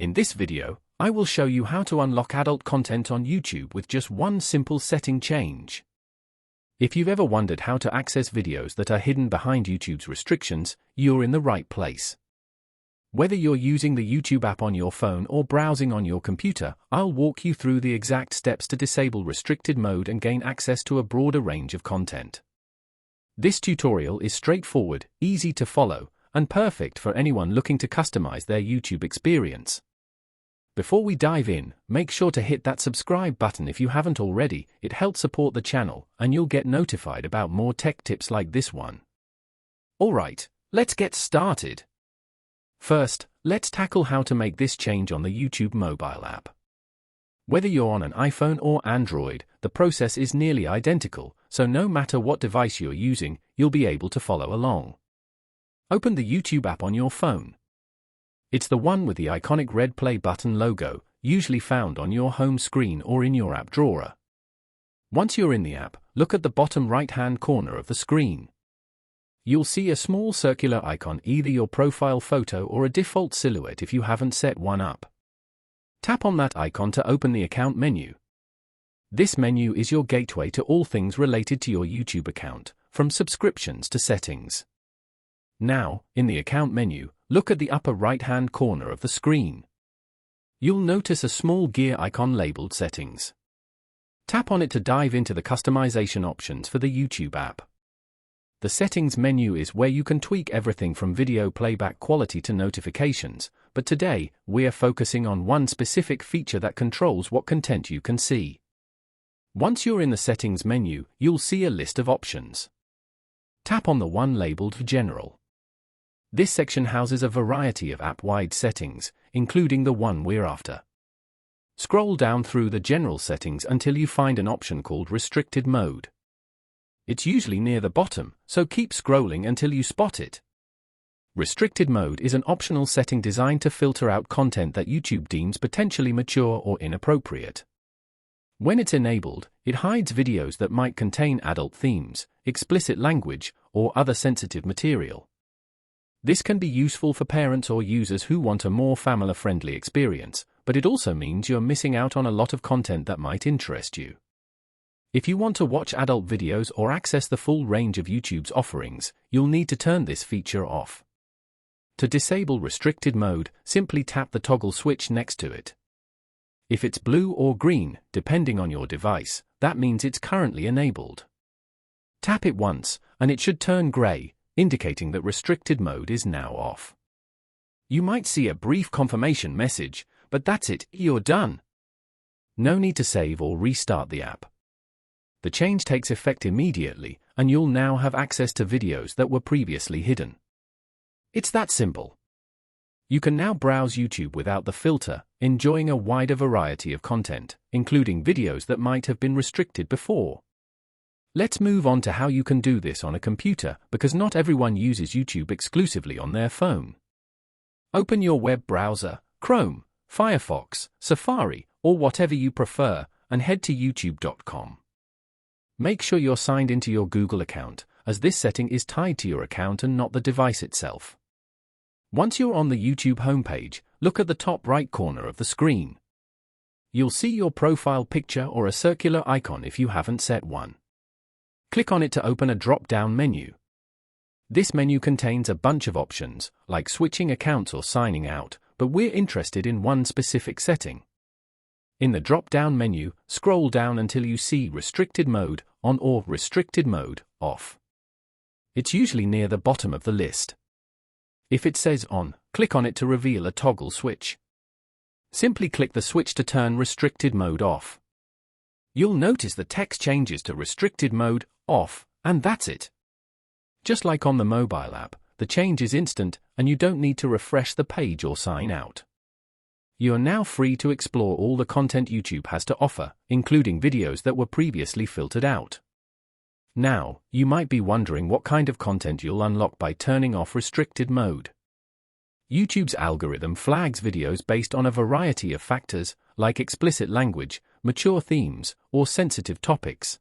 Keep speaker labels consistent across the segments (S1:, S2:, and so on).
S1: In this video, I will show you how to unlock adult content on YouTube with just one simple setting change. If you've ever wondered how to access videos that are hidden behind YouTube's restrictions, you're in the right place. Whether you're using the YouTube app on your phone or browsing on your computer, I'll walk you through the exact steps to disable restricted mode and gain access to a broader range of content. This tutorial is straightforward, easy to follow, and perfect for anyone looking to customize their YouTube experience. Before we dive in, make sure to hit that subscribe button if you haven't already. It helps support the channel, and you'll get notified about more tech tips like this one. Alright, let's get started. First, let's tackle how to make this change on the YouTube mobile app. Whether you're on an iPhone or Android, the process is nearly identical, so no matter what device you're using, you'll be able to follow along. Open the YouTube app on your phone. It's the one with the iconic red play button logo, usually found on your home screen or in your app drawer. Once you're in the app, look at the bottom right-hand corner of the screen. You'll see a small circular icon, either your profile photo or a default silhouette if you haven't set one up. Tap on that icon to open the account menu. This menu is your gateway to all things related to your YouTube account, from subscriptions to settings. Now, in the account menu, look at the upper right-hand corner of the screen. You'll notice a small gear icon labeled Settings. Tap on it to dive into the customization options for the YouTube app. The Settings menu is where you can tweak everything from video playback quality to notifications, but today, we're focusing on one specific feature that controls what content you can see. Once you're in the Settings menu, you'll see a list of options. Tap on the one labeled General. This section houses a variety of app-wide settings, including the one we're after. Scroll down through the general settings until you find an option called Restricted Mode. It's usually near the bottom, so keep scrolling until you spot it. Restricted Mode is an optional setting designed to filter out content that YouTube deems potentially mature or inappropriate. When it's enabled, it hides videos that might contain adult themes, explicit language, or other sensitive material. This can be useful for parents or users who want a more family-friendly experience, but it also means you're missing out on a lot of content that might interest you. If you want to watch adult videos or access the full range of YouTube's offerings, you'll need to turn this feature off. To disable restricted mode, simply tap the toggle switch next to it. If it's blue or green, depending on your device, that means it's currently enabled. Tap it once, and it should turn gray, indicating that restricted mode is now off. You might see a brief confirmation message, but that's it, you're done. No need to save or restart the app. The change takes effect immediately, and you'll now have access to videos that were previously hidden. It's that simple. You can now browse YouTube without the filter, enjoying a wider variety of content, including videos that might have been restricted before. Let's move on to how you can do this on a computer, because not everyone uses YouTube exclusively on their phone. Open your web browser, Chrome, Firefox, Safari, or whatever you prefer, and head to youtube.com. Make sure you're signed into your Google account, as this setting is tied to your account and not the device itself. Once you're on the YouTube homepage, look at the top right corner of the screen. You'll see your profile picture or a circular icon if you haven't set one. Click on it to open a drop-down menu. This menu contains a bunch of options, like switching accounts or signing out, but we're interested in one specific setting. In the drop-down menu, scroll down until you see Restricted Mode on or Restricted Mode off. It's usually near the bottom of the list. If it says on, click on it to reveal a toggle switch. Simply click the switch to turn Restricted Mode off. You'll notice the text changes to Restricted Mode off, and that's it. Just like on the mobile app, the change is instant, and you don't need to refresh the page or sign out. You are now free to explore all the content YouTube has to offer, including videos that were previously filtered out. Now, you might be wondering what kind of content you'll unlock by turning off restricted mode. YouTube's algorithm flags videos based on a variety of factors, like explicit language, mature themes, or sensitive topics.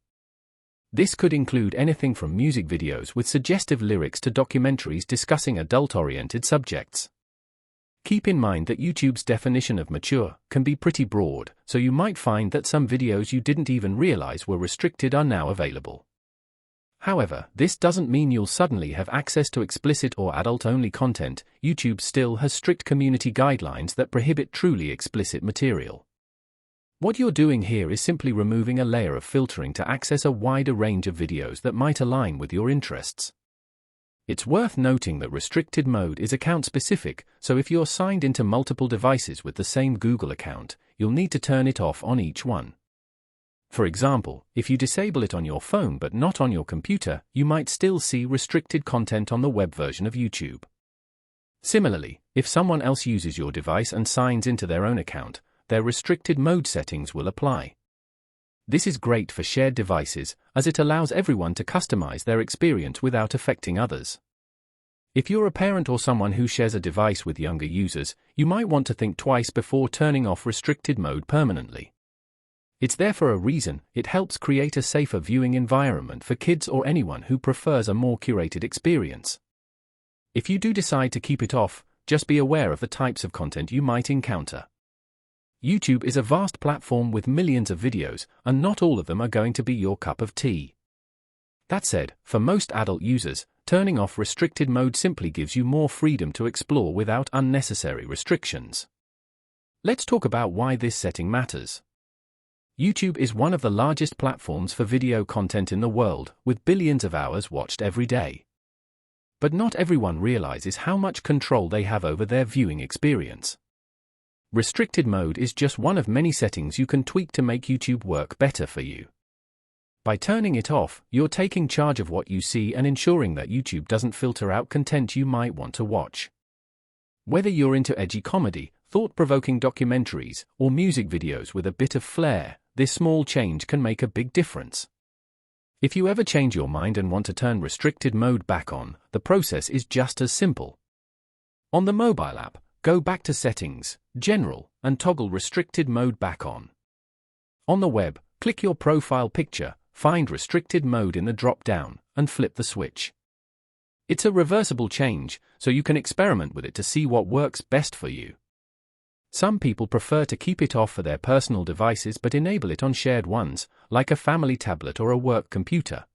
S1: This could include anything from music videos with suggestive lyrics to documentaries discussing adult-oriented subjects. Keep in mind that YouTube's definition of mature can be pretty broad, so you might find that some videos you didn't even realize were restricted are now available. However, this doesn't mean you'll suddenly have access to explicit or adult-only content. YouTube still has strict community guidelines that prohibit truly explicit material. What you're doing here is simply removing a layer of filtering to access a wider range of videos that might align with your interests. It's worth noting that restricted mode is account-specific, so if you're signed into multiple devices with the same Google account, you'll need to turn it off on each one. For example, if you disable it on your phone but not on your computer, you might still see restricted content on the web version of YouTube. Similarly, if someone else uses your device and signs into their own account, their restricted mode settings will apply. This is great for shared devices, as it allows everyone to customize their experience without affecting others. If you're a parent or someone who shares a device with younger users, you might want to think twice before turning off restricted mode permanently. It's there for a reason. It helps create a safer viewing environment for kids or anyone who prefers a more curated experience. If you do decide to keep it off, just be aware of the types of content you might encounter. YouTube is a vast platform with millions of videos, and not all of them are going to be your cup of tea. That said, for most adult users, turning off restricted mode simply gives you more freedom to explore without unnecessary restrictions. Let's talk about why this setting matters. YouTube is one of the largest platforms for video content in the world, with billions of hours watched every day. But not everyone realizes how much control they have over their viewing experience. Restricted mode is just one of many settings you can tweak to make YouTube work better for you. By turning it off, you're taking charge of what you see and ensuring that YouTube doesn't filter out content you might want to watch. Whether you're into edgy comedy, thought-provoking documentaries, or music videos with a bit of flair, this small change can make a big difference. If you ever change your mind and want to turn restricted mode back on, the process is just as simple. On the mobile app, go back to Settings, General, and toggle restricted mode back on. On the web, click your profile picture, find restricted mode in the drop-down, and flip the switch. It's a reversible change, so you can experiment with it to see what works best for you. Some people prefer to keep it off for their personal devices but enable it on shared ones, like a family tablet or a work computer.